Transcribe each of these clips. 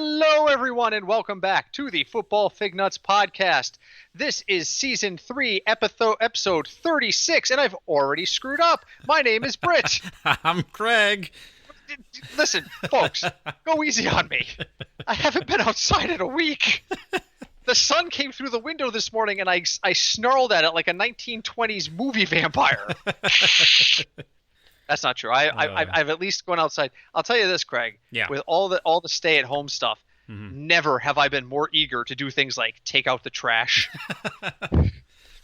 Hello, everyone, and welcome back to the Football Fignuts podcast. This is Season 3, episode 36, and I've already screwed up. My name is Britt. I'm Craig. Listen, folks, go easy on me. I haven't been outside in a week. The sun came through the window this morning, and I snarled at it like a 1920s movie vampire. That's not true. I've at least gone outside. I'll tell you this, Craig. Yeah. With all the stay-at-home stuff, never have I been more eager to do things like take out the trash,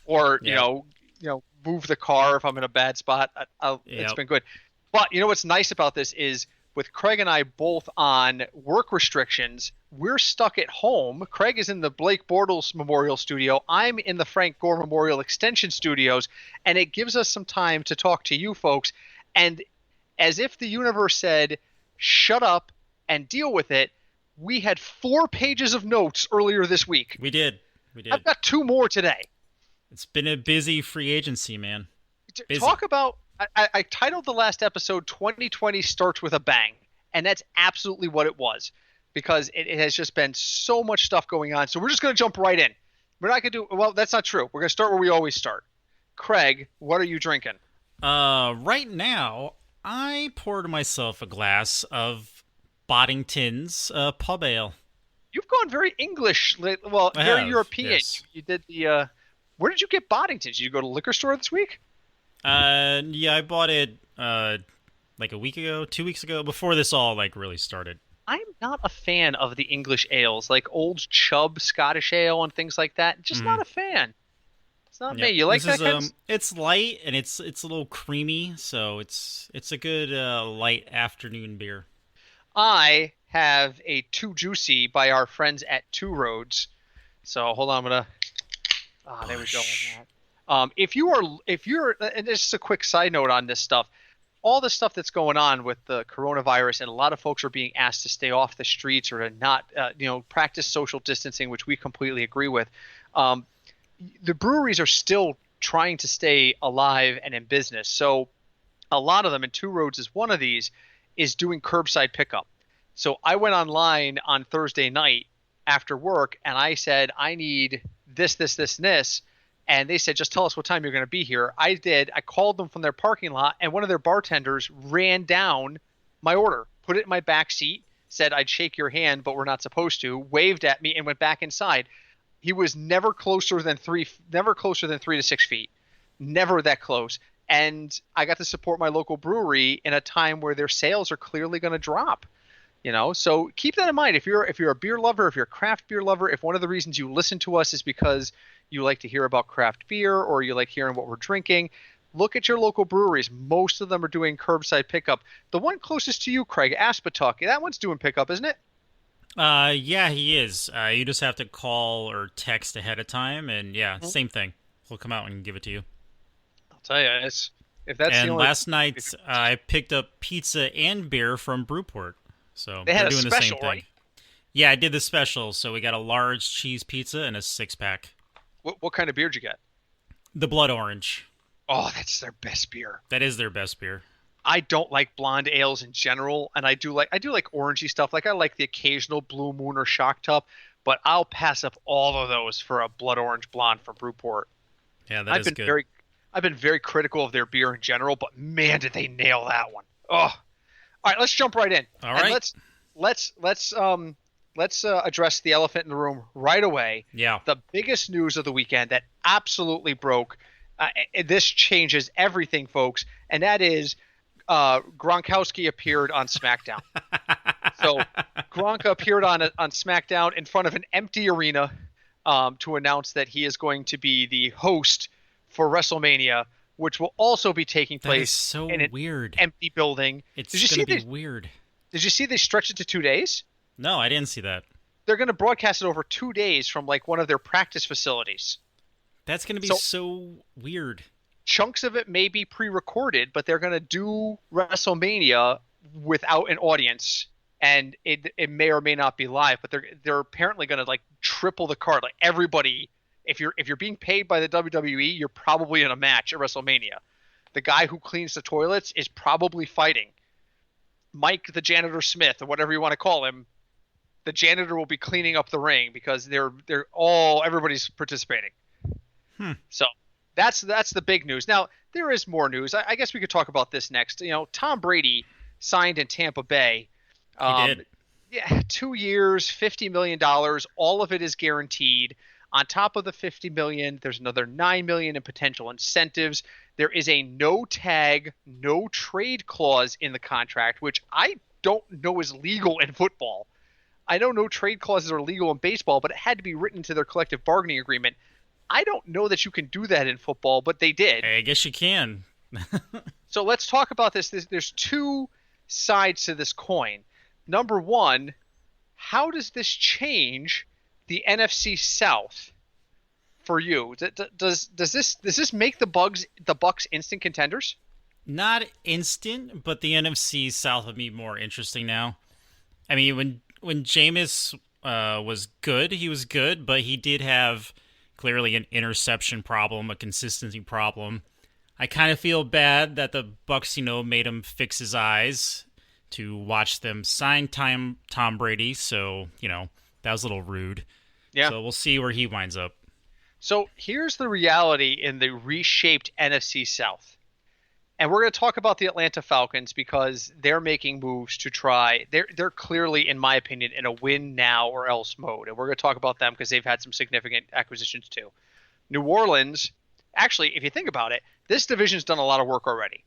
or you know, move the car if I'm in a bad spot. It's been good. But you know what's nice about this is with Craig and I both on work restrictions, we're stuck at home. Craig is in the Blake Bortles Memorial Studio. I'm in the Frank Gore Memorial Extension Studios, and it gives us some time to talk to you folks. And as if the universe said, shut up and deal with it, we had 4 pages of notes earlier this week. We did. I've got 2 more today. It's been a busy free agency, man. Busy. Talk about, I titled the last episode 2020 Starts with a Bang. And that's absolutely what it was. Because it has just been so much stuff going on. So we're just going to jump right in. We're not going to do, well, that's not true. We're going to start where we always start. Craig, what are you drinking? Right now, I poured myself a glass of Boddington's pub ale. You've gone very English, very European. Yes. You did the, where did you get Boddington's? Did you go to the liquor store this week? Yeah, I bought it, like a week ago, 2 weeks ago, before this all, really started. I'm not a fan of the English ales, like Old Chub Scottish ale and things like that. Just not a fan. It's not me. You like that kind of... It's light and it's a little creamy, so it's a good light afternoon beer. I have a Too Juicy by our friends at Two Roads. So hold on, I'm gonna. There we go on that. If you're, and this is a quick side note on this stuff. All the stuff that's going on with the coronavirus, and a lot of folks are being asked to stay off the streets or to not, practice social distancing, which we completely agree with. The breweries are still trying to stay alive and in business. So a lot of them, and Two Roads is one of these, is doing curbside pickup. So I went online on Thursday night after work, and I said, I need this, and this. And they said, just tell us what time you're going to be here. I did. I called them from their parking lot, and one of their bartenders ran down my order, put it in my back seat, said I'd shake your hand, but we're not supposed to, waved at me, and went back inside. He was never closer than 3 to 6 feet, never that close. And I got to support my local brewery in a time where their sales are clearly going to drop. So keep that in mind. If you're a beer lover, if you're a craft beer lover, if one of the reasons you listen to us is because you like to hear about craft beer or you like hearing what we're drinking, look at your local breweries. Most of them are doing curbside pickup. The one closest to you, Craig, Aspetuck, that one's doing pickup, isn't it? Yeah, he is. You just have to call or text ahead of time, and same thing. He'll come out and give it to you. I'll tell you, if that's and the only... last night I picked up pizza and beer from Brewport, so they had doing a special, the same thing. Right? Yeah, I did the special, so we got a large cheese pizza and a 6-pack. What kind of beer did you get? The Blood Orange. Oh, that's their best beer. That is their best beer. I don't like blonde ales in general, and I do like orangey stuff. Like I like the occasional Blue Moon or Shock Top, but I'll pass up all of those for a Blood Orange Blonde from Brewport. Yeah, is good. I've been very critical of their beer in general, but man, did they nail that one. Oh, all right, let's jump right in. All right, and let's address the elephant in the room right away. Yeah, the biggest news of the weekend that absolutely broke. This changes everything, folks, and that is. Gronkowski appeared on SmackDown. So Gronk appeared on SmackDown in front of an empty arena to announce that he is going to be the host for WrestleMania, which will also be taking place in an empty building. It's going to be weird. Did you see they stretched it to 2 days? No, I didn't see that. They're going to broadcast it over 2 days from one of their practice facilities. That's going to be so weird. Chunks of it may be pre-recorded, but they're going to do WrestleMania without an audience, and it may or may not be live. But they're apparently going to triple the card. Like everybody, if you're being paid by the WWE, you're probably in a match at WrestleMania. The guy who cleans the toilets is probably fighting. Mike the Janitor Smith, or whatever you want to call him, the janitor will be cleaning up the ring because everybody's participating. So that's the big news. Now there is more news. I guess we could talk about this next. Tom Brady signed in Tampa Bay. He did. Yeah, 2 years, $50 million. All of it is guaranteed. On top of the $50 million, there's another $9 million in potential incentives. There is a no tag, no trade clause in the contract, which I don't know is legal in football. I know no trade clauses are legal in baseball, but it had to be written into their collective bargaining agreement. I don't know that you can do that in football, but they did. I guess you can. So let's talk about this. There's two sides to this coin. Number one, how does this change the NFC South for you? Does this make the Bucs instant contenders? Not instant, but the NFC South would be more interesting now. I mean, when Jameis was good, he was good, but he did have clearly an interception problem, a consistency problem. I kind of feel bad that the Bucs, made him fix his eyes to watch them sign Tom Brady. So, that was a little rude. Yeah. So we'll see where he winds up. So here's the reality in the reshaped NFC South. And we're going to talk about the Atlanta Falcons because they're making moves to try. They're clearly, in my opinion, in a win now or else mode. And we're going to talk about them because they've had some significant acquisitions too. New Orleans, actually, if you think about it, this division's done a lot of work already.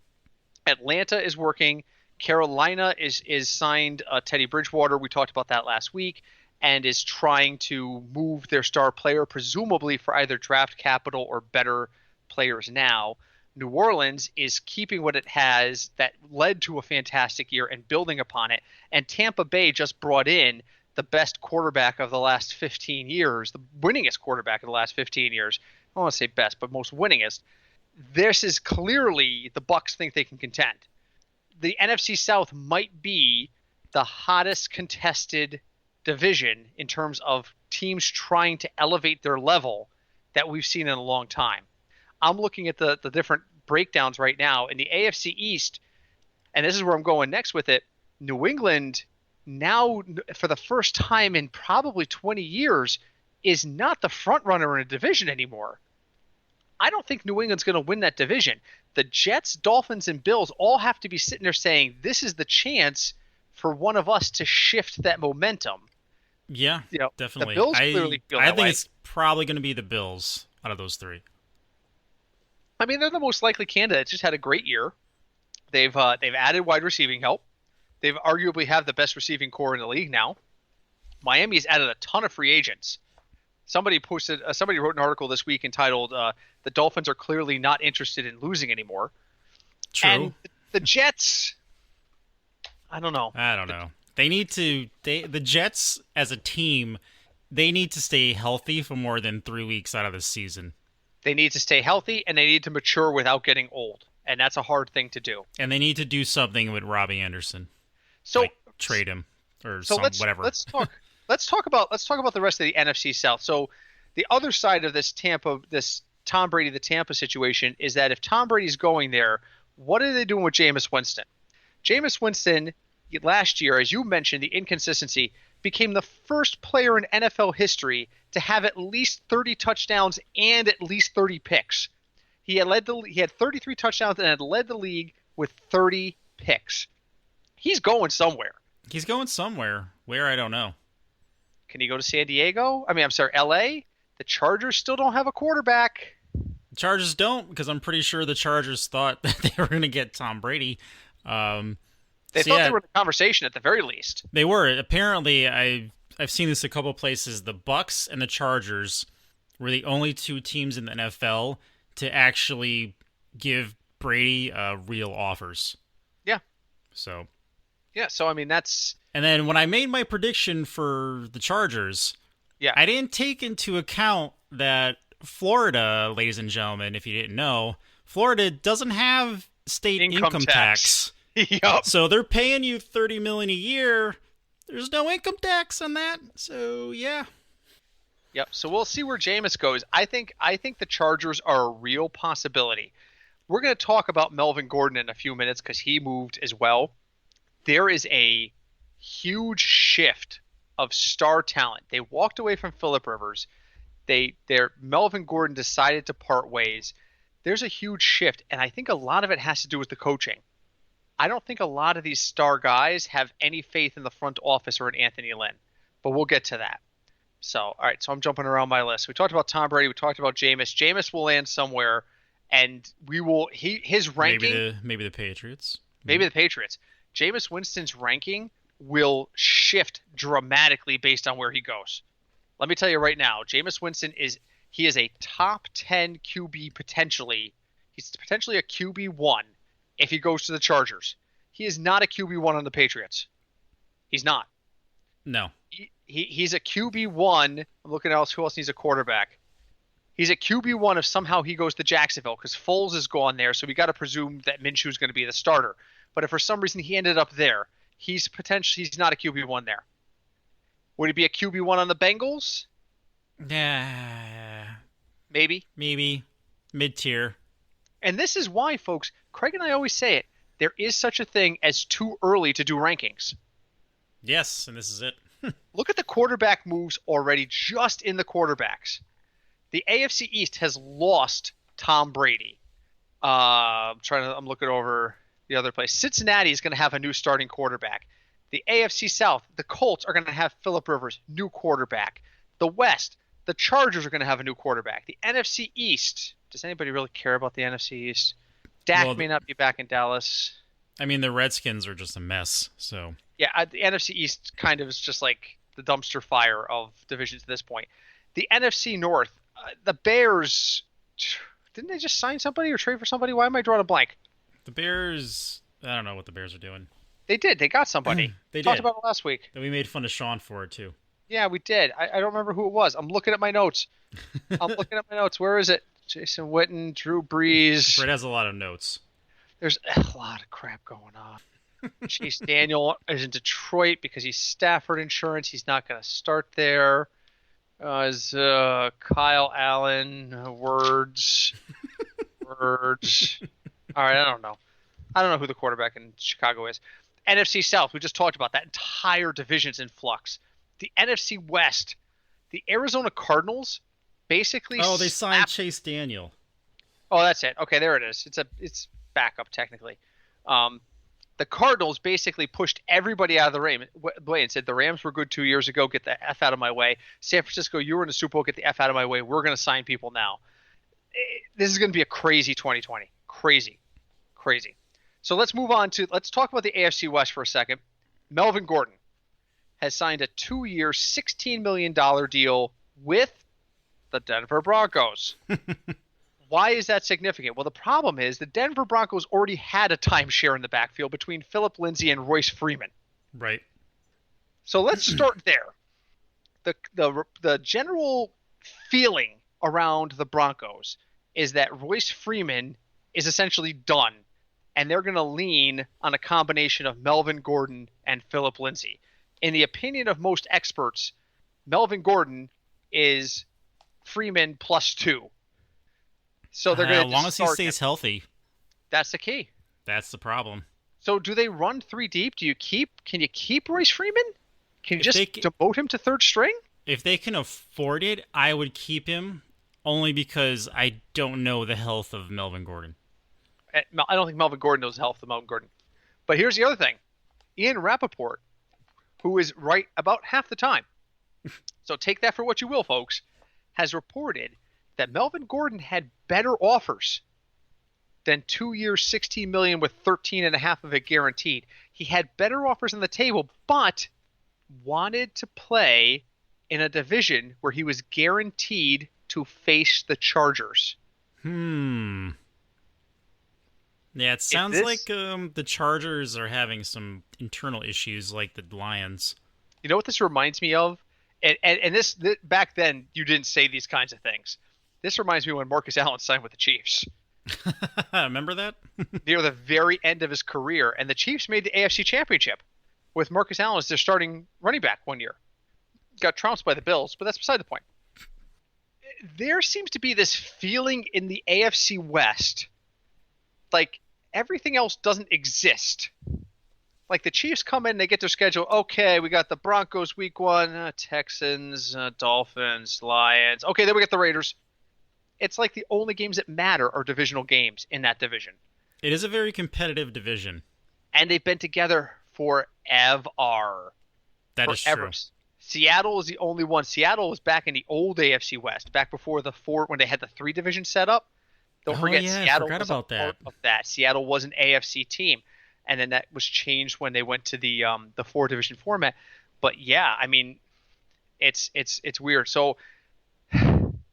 Atlanta is working. Carolina is signed Teddy Bridgewater. We talked about that last week, and is trying to move their star player, presumably for either draft capital or better players now. New Orleans is keeping what it has that led to a fantastic year and building upon it. And Tampa Bay just brought in the best quarterback of the last 15 years, the winningest quarterback of the last 15 years. I don't want to say best, but most winningest. This is clearly the Bucs think they can contend. The NFC South might be the hottest contested division in terms of teams trying to elevate their level that we've seen in a long time. I'm looking at the different breakdowns right now in the AFC East, and this is where I'm going next with it. New England now, for the first time in probably 20 years, is not the front runner in a division anymore. I don't think New England's going to win that division. The Jets, Dolphins, and Bills all have to be sitting there saying, this is the chance for one of us to shift that momentum. Yeah, definitely. The Bills clearly feel that I think way. it's probably going to be the Bills out of those three. I mean, they're the most likely candidates. Just had a great year. They've added wide receiving help. They've arguably have the best receiving core in the league now. Miami's added a ton of free agents. Somebody wrote an article this week entitled "The Dolphins are clearly not interested in losing anymore." True. And the Jets, I don't know. They need to. The Jets as a team, they need to stay healthy for more than 3 weeks out of the season. They need to stay healthy, and they need to mature without getting old, and that's a hard thing to do. And they need to do something with Robbie Anderson. So trade him or whatever. Let's talk about the rest of the NFC South. So the other side of this Tom Brady, the Tampa situation is that if Tom Brady's going there, what are they doing with Jameis Winston? Jameis Winston last year, as you mentioned, the inconsistency, became the first player in NFL history to have at least 30 touchdowns and at least 30 picks. He had 33 touchdowns and had led the league with 30 picks. He's going somewhere. He's going somewhere. Where, I don't know. Can he go to San Diego? LA? The Chargers still don't have a quarterback. The Chargers don't, because I'm pretty sure the Chargers thought that they were going to get Tom Brady. They thought they were in the conversation at the very least. They were. Apparently, I've seen this a couple places. The Bucs and the Chargers were the only two teams in the NFL to actually give Brady real offers. Yeah. So. Yeah. So I mean that's. And then when I made my prediction for the Chargers, I didn't take into account that Florida, ladies and gentlemen, if you didn't know, Florida doesn't have state income tax. Yep. So they're paying you $30 million a year. There's no income tax on that. So yeah. Yep. So we'll see where Jameis goes. I think the Chargers are a real possibility. We're going to talk about Melvin Gordon in a few minutes because he moved as well. There is a huge shift of star talent. They walked away from Phillip Rivers. Their Melvin Gordon decided to part ways. There's a huge shift, and I think a lot of it has to do with the coaching. I don't think a lot of these star guys have any faith in the front office or in Anthony Lynn, but we'll get to that. So, all right, so I'm jumping around my list. We talked about Tom Brady. We talked about Jameis. Jameis will land somewhere, and his ranking. Maybe the Patriots. Maybe the Patriots. Jameis Winston's ranking will shift dramatically based on where he goes. Let me tell you right now, Jameis Winston is a top 10 QB potentially. He's potentially a QB1 if he goes to the Chargers. He is not a QB1 on the Patriots. He's not. No. He's a QB1. I'm looking at who else needs a quarterback. He's a QB1 if somehow he goes to Jacksonville because Foles is gone there, so we got to presume that Minshew's going to be the starter. But if for some reason he ended up there, he's not a QB1 there. Would he be a QB1 on the Bengals? Yeah. Maybe. Mid-tier. And this is why, folks, Craig and I always say it, there is such a thing as too early to do rankings. Yes, and this is it. Look at the quarterback moves already just in the quarterbacks. The AFC East has lost Tom Brady. I'm looking over the other place. Cincinnati is going to have a new starting quarterback. The AFC South, the Colts are going to have Phillip Rivers, new quarterback. The West, the Chargers are going to have a new quarterback. The NFC East, does anybody really care about the NFC East? Dak may not be back in Dallas. I mean, the Redskins are just a mess, so. Yeah, the NFC East kind of is just like the dumpster fire of divisions at this point. The NFC North, the Bears, didn't they just sign somebody or trade for somebody? Why am I drawing a blank? The Bears, I don't know what the Bears are doing. They did. They got somebody. They talked did. about it last week. And we made fun of Sean for it, too. Yeah, we did. I don't remember who it was. I'm looking at my notes. Where is it? Jason Witten, Drew Brees. Brett has a lot of notes. There's a lot of crap going on. Chase Daniel is in Detroit because he's Stafford Insurance. He's not going to start there. Is Kyle Allen, words. All right, I don't know. I don't know who the quarterback in Chicago is. NFC South, we just talked about that entire division's in flux. The NFC West, the Arizona Cardinals basically they signed Chase Daniel. Oh, that's it. Okay, there it is. It's backup technically. The Cardinals basically pushed everybody out of the way and said the Rams were good 2 years ago. Get the F out of my way. San Francisco, you were in the Super Bowl. Get the F out of my way. We're going to sign people now. This is going to be a crazy 2020. Crazy. So let's talk about the AFC West for a second. Melvin Gordon has signed a 2-year, $16 million deal with the Denver Broncos. Why is that significant? Well, the problem is the Denver Broncos already had a timeshare in the backfield between Phillip Lindsay and Royce Freeman. Right. So let's start there. The general feeling around the Broncos is that Royce Freeman is essentially done, and they're going to lean on a combination of Melvin Gordon and Phillip Lindsay. In the opinion of most experts, Melvin Gordon is Freeman +2. So they're going to as long as he stays healthy. That's the key. That's the problem. So do they run 3 deep? Can you keep Royce Freeman? Can you demote him to third string? If they can afford it, I would keep him only because I don't know the health of Melvin Gordon. I don't think Melvin Gordon knows the health of Melvin Gordon. But here's the other thing. Ian Rappaport, who is right about half the time, so take that for what you will, folks, has reported that Melvin Gordon had better offers than 2 years, $16 million with 13.5 of it guaranteed. He had better offers on the table, but wanted to play in a division where he was guaranteed to face the Chargers. Yeah, it sounds like the Chargers are having some internal issues like the Lions. You know what this reminds me of? And this back then, you didn't say these kinds of things. This reminds me when Marcus Allen signed with the Chiefs. Remember that? Near the very end of his career. And the Chiefs made the AFC Championship with Marcus Allen as their starting running back one year. Got trounced by the Bills, but that's beside the point. There seems to be this feeling in the AFC West like everything else doesn't exist. Like the Chiefs come in, they get their schedule. Okay, we got the Broncos week 1, Texans, Dolphins, Lions. Okay, then we get the Raiders. It's like the only games that matter are divisional games in that division. It is a very competitive division. And they've been together forever. That is true. Seattle is the only one. Seattle was back in the old AFC West, back before when they had the 3 division set up. Don't forget, Seattle I forgot was about a part of that. Seattle was an AFC team, and then that was changed when they went to the 4 division format. But yeah, I mean, it's weird. So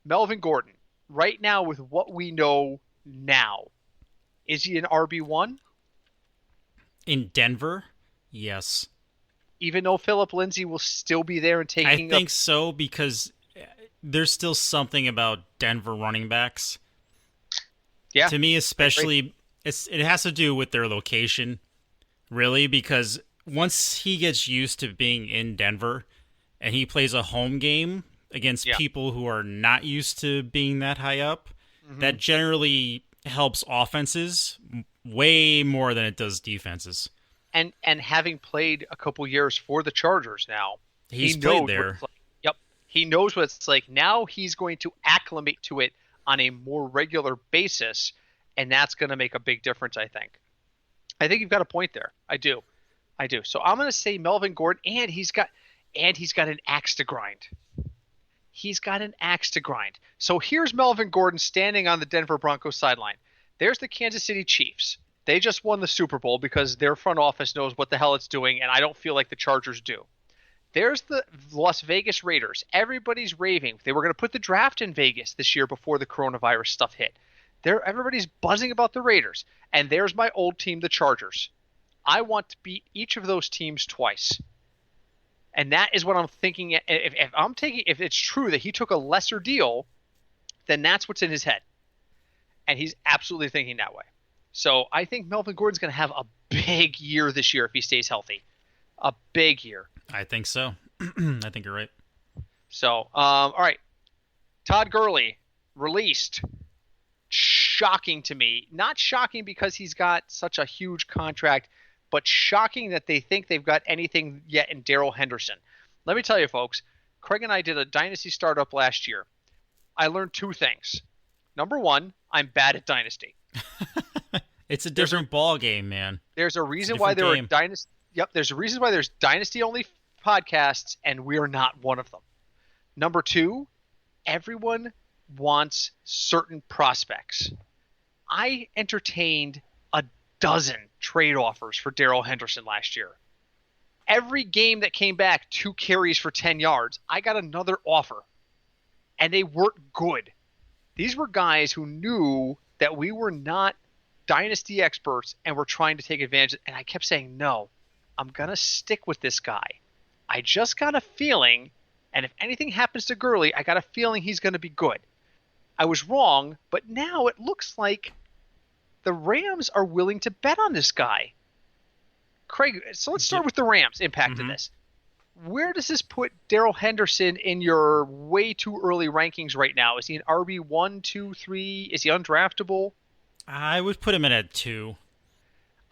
Melvin Gordon, right now with what we know now, is he an RB1? In Denver, yes. Even though Philip Lindsay will still be there and taking. I think so, because there's still something about Denver running backs. Yeah. To me, especially, it has to do with their location, really, because once he gets used to being in Denver and he plays a home game against people who are not used to being that high up, that generally helps offenses way more than it does defenses. And having played a couple years for the Chargers now, he's played there. Like. Yep, he knows what it's like. Now he's going to acclimate to it on a more regular basis, and that's going to make a big difference, I think. I think you've got a point there. I do. So I'm going to say Melvin Gordon, and he's got an axe to grind. He's got an axe to grind. So here's Melvin Gordon standing on the Denver Broncos sideline. There's the Kansas City Chiefs. They just won the Super Bowl because their front office knows what the hell it's doing, and I don't feel like the Chargers do. There's the Las Vegas Raiders. Everybody's raving. They were going to put the draft in Vegas this year before the coronavirus stuff hit. Everybody's buzzing about the Raiders. And there's my old team, the Chargers. I want to beat each of those teams twice. And that is what I'm thinking. If it's true that he took a lesser deal, then that's what's in his head. And he's absolutely thinking that way. So I think Melvin Gordon's going to have a big year this year if he stays healthy. A big year. I think so. I think you're right. So, all right. Todd Gurley, released. Shocking to me. Not shocking because he's got such a huge contract, but shocking that they think they've got anything yet in Darrell Henderson. Let me tell you, folks, Craig and I did a Dynasty startup last year. I learned 2 things. Number 1, I'm bad at Dynasty. It's a different ball game, man. There's a reason why there are Dynasty. Yep, there's a reason why there's Dynasty-only podcasts, and we're not one of them. Number 2, everyone wants certain prospects. I entertained a dozen trade offers for Darrell Henderson last year. Every game that came back 2 carries for 10 yards, I got another offer. And they weren't good. These were guys who knew that we were not Dynasty experts and were trying to take advantage. And I kept saying, no, I'm going to stick with this guy. I just got a feeling, and if anything happens to Gurley, I got a feeling he's going to be good. I was wrong, but now it looks like the Rams are willing to bet on this guy. Craig, so let's start with the Rams' impact in this. Where does this put Darrell Henderson in your way too early rankings right now? Is he an RB1, 2, 3? Is he undraftable? I would put him in at 2.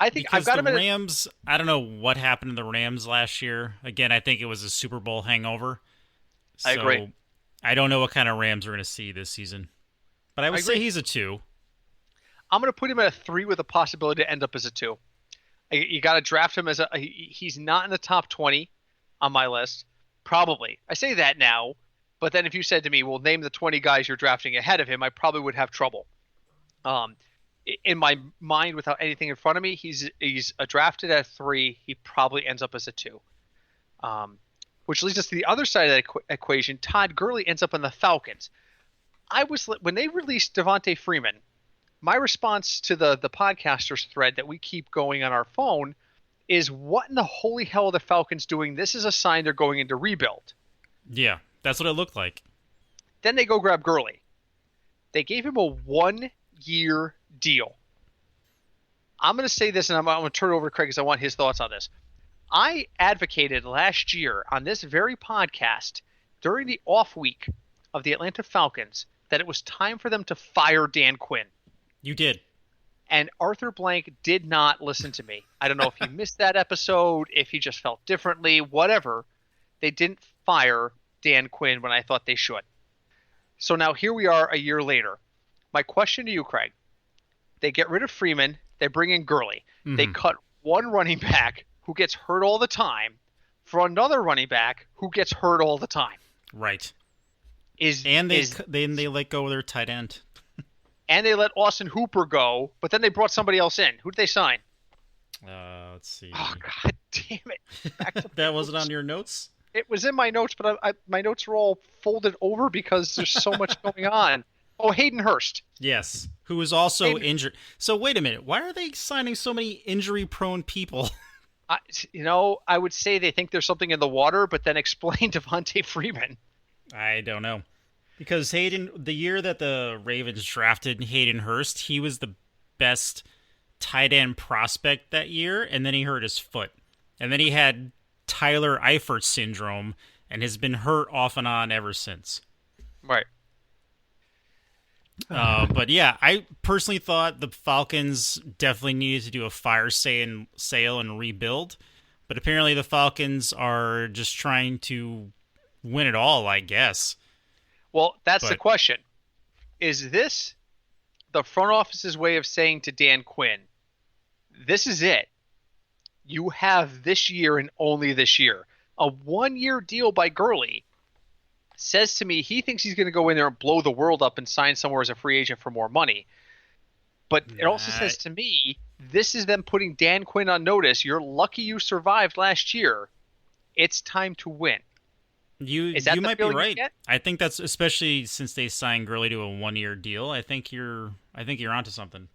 I think because I've got him in Rams. I don't know what happened to the Rams last year. Again, I think it was a Super Bowl hangover. So I agree. I don't know what kind of Rams we're going to see this season. But I would say he's a 2. I'm going to put him at a 3 with a possibility to end up as a 2. You got to draft him as he's not in the top 20 on my list. Probably. I say that now, but then if you said to me, well, name the 20 guys you're drafting ahead of him, I probably would have trouble. In my mind, without anything in front of me, he's drafted at 3. He probably ends up as a 2. Which leads us to the other side of that equation. Todd Gurley ends up on the Falcons. When they released Devontae Freeman, my response to the podcasters thread that we keep going on our phone is, what in the holy hell are the Falcons doing? This is a sign they're going into rebuild. Yeah, that's what it looked like. Then they go grab Gurley. They gave him a 1-year deal. I'm going to say this, and I'm going to turn it over to Craig because I want his thoughts on this. I advocated last year on this very podcast during the off week of the Atlanta Falcons that it was time for them to fire Dan Quinn. You did. And Arthur Blank did not listen to me. I don't know if he missed that episode, if he just felt differently, whatever. They didn't fire Dan Quinn when I thought they should. So now here we are a year later. My question to you, Craig. They get rid of Freeman. They bring in Gurley. Mm-hmm. They cut one running back who gets hurt all the time for another running back who gets hurt all the time. Right. Then they let go of their tight end. And they let Austin Hooper go, but then they brought somebody else in. Who did they sign? Let's see. Oh, God damn it. That wasn't on your notes? It was in my notes, but my notes are all folded over because there's so much going on. Oh, Hayden Hurst. Yes, who was also injured. So wait a minute. Why are they signing so many injury-prone people? I would say they think there's something in the water, but then explain Devontae Freeman. I don't know. Because the year that the Ravens drafted Hayden Hurst, he was the best tight end prospect that year, and then he hurt his foot. And then he had Tyler Eifert syndrome and has been hurt off and on ever since. Right. But yeah, I personally thought the Falcons definitely needed to do a fire sale and rebuild. But apparently the Falcons are just trying to win it all, I guess. Well, that's the question. Is this the front office's way of saying to Dan Quinn, this is it. You have this year and only this year. A 1-year deal by Gurley says to me he thinks he's going to go in there and blow the world up and sign somewhere as a free agent for more money. But it also says to me, this is them putting Dan Quinn on notice. You're lucky you survived last year. It's time to win. You might be right. I think that's, especially since they signed Gurley to a 1-year deal. I think you're onto something.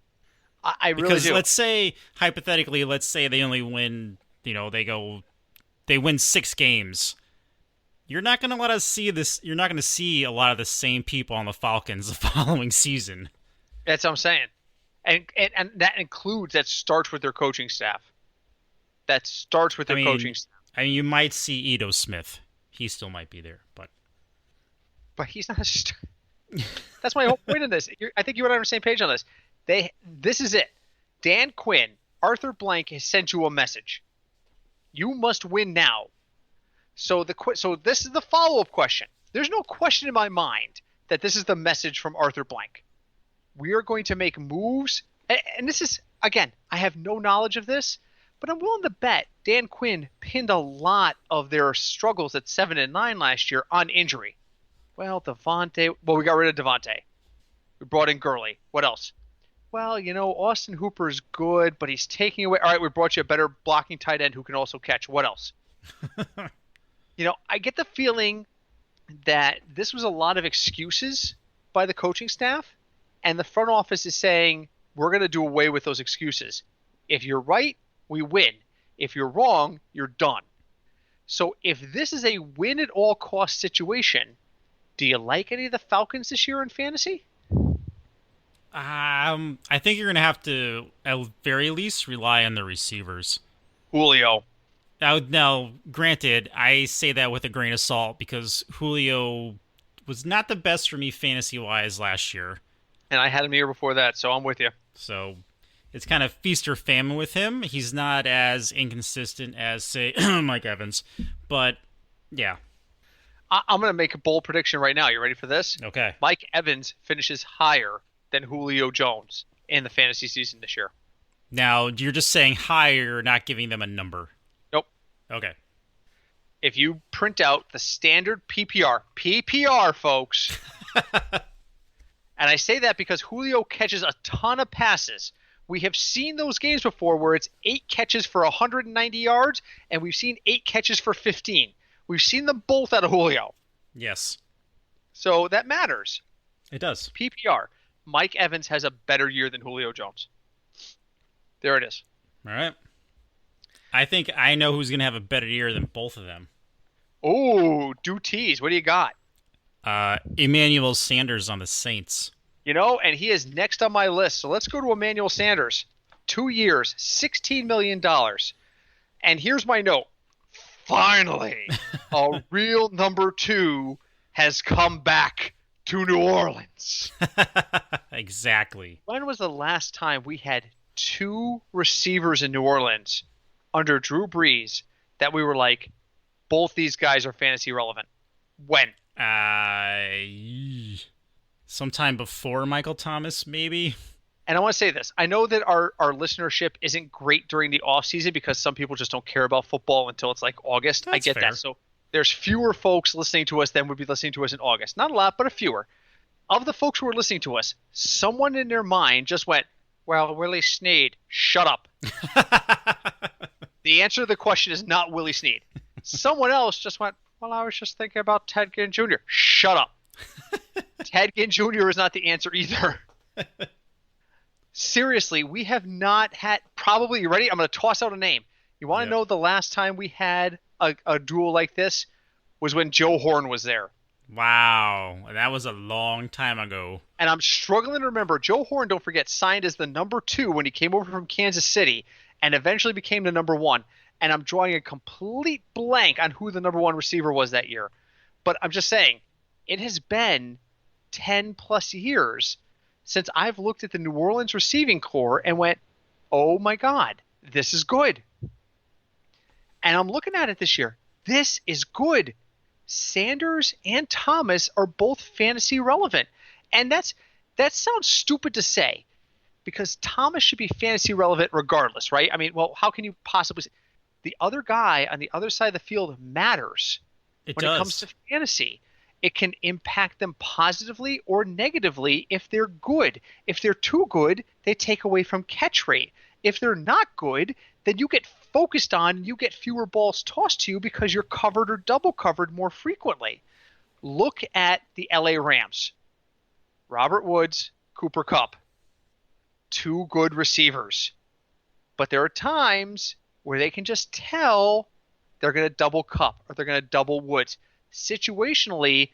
I really because do. let's say hypothetically, they only win. They win 6 games. You're not going to let us see this. You're not going to see a lot of the same people on the Falcons the following season. That's what I'm saying, and that starts with their coaching staff. Coaching staff. I mean, you might see Ito Smith. He still might be there, but he's not. That's my whole point in this. I think you and I are on the same page on this. This is it. Dan Quinn, Arthur Blank has sent you a message. You must win now. So this is the follow-up question. There's no question in my mind that this is the message from Arthur Blank. We are going to make moves, and this is, again, I have no knowledge of this, but I'm willing to bet Dan Quinn pinned a lot of their struggles at 7-9 last year on injury. Well, we got rid of Devontae. We brought in Gurley. What else? Well, Austin Hooper's good, but he's taking away. All right, we brought you a better blocking tight end who can also catch. What else? I get the feeling that this was a lot of excuses by the coaching staff, and the front office is saying, we're going to do away with those excuses. If you're right, we win. If you're wrong, you're done. So if this is a win-at-all-cost situation, do you like any of the Falcons this year in fantasy? I think you're going to have to, at very least, rely on the receivers. Julio. Now, granted, I say that with a grain of salt because Julio was not the best for me fantasy-wise last year. And I had him the year before that, so I'm with you. So it's kind of feast or famine with him. He's not as inconsistent as, say, Mike Evans. But, yeah. I'm going to make a bold prediction right now. You ready for this? Okay. Mike Evans finishes higher than Julio Jones in the fantasy season this year. Now, you're just saying higher, not giving them a number. Nope. Okay. If you print out the standard PPR, folks, and I say that because Julio catches a ton of passes. We have seen those games before where it's 8 catches for 190 yards, and we've seen 8 catches for 15. We've seen them both out of Julio. Yes. So that matters. It does. PPR. Mike Evans has a better year than Julio Jones. There it is. All right. I think I know who's going to have a better year than both of them. Oh, do tease. What do you got? Emannuel Sanders on the Saints. And he is next on my list. So let's go to Emannuel Sanders. 2 years, $16 million. And here's my note. Finally, a real number 2 has come back to New Orleans. Exactly. When was the last time we had two receivers in New Orleans under Drew Brees that we were like, both these guys are fantasy relevant? When? Sometime before Michael Thomas, maybe. And I want to say this. I know that our listenership isn't great during the offseason because some people just don't care about football until it's like August. That's I get fair. that. So there's fewer folks listening to us than would be listening to us in August. Not a lot, but a fewer. Of the folks who are listening to us, someone in their mind just went, well, Willie Snead, shut up. The answer to the question is not Willie Snead. Someone else just went, well, I was just thinking about Ted Ginn Jr. Shut up. Ted Ginn Jr. is not the answer either. Seriously, we have not had probably, you ready? I'm going to toss out a name. You want to know the last time we had a duel like this was when Joe Horn was there. Wow. That was a long time ago. And I'm struggling to remember. Joe Horn, don't forget, signed as the number 2 when he came over from Kansas City and eventually became the number 1. And I'm drawing a complete blank on who the number 1 receiver was that year. But I'm just saying, it has been 10 plus years since I've looked at the New Orleans receiving corps and went, oh my God, this is good. And I'm looking at it this year. This is good. Sanders and Thomas are both fantasy relevant. And that sounds stupid to say because Thomas should be fantasy relevant regardless, right? I mean, well, how can you possibly say the other guy on the other side of the field matters when it comes to fantasy. It can impact them positively or negatively if they're good. If they're too good, they take away from catch rate. If they're not good, then you get focused on and you get fewer balls tossed to you because you're covered or double covered more frequently. Look at the LA Rams. Robert Woods, Cooper Kupp. 2 good receivers. But there are times where they can just tell they're going to double Kupp or they're going to double Woods. Situationally,